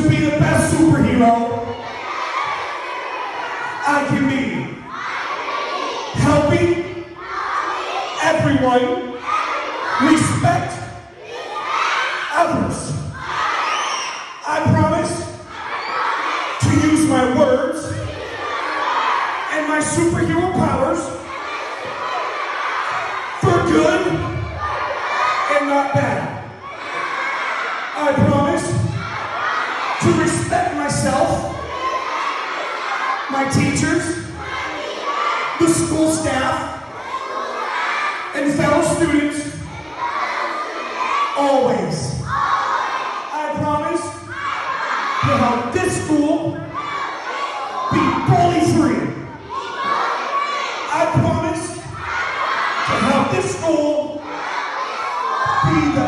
to be the best superhero I can be. Helping everyone respect others. I promise to use my words and my superhero powers for good and not bad. I promise to respect myself, my teachers, the school staff, and fellow students always. I promise to help this school be bully-free. I promise to help this school be the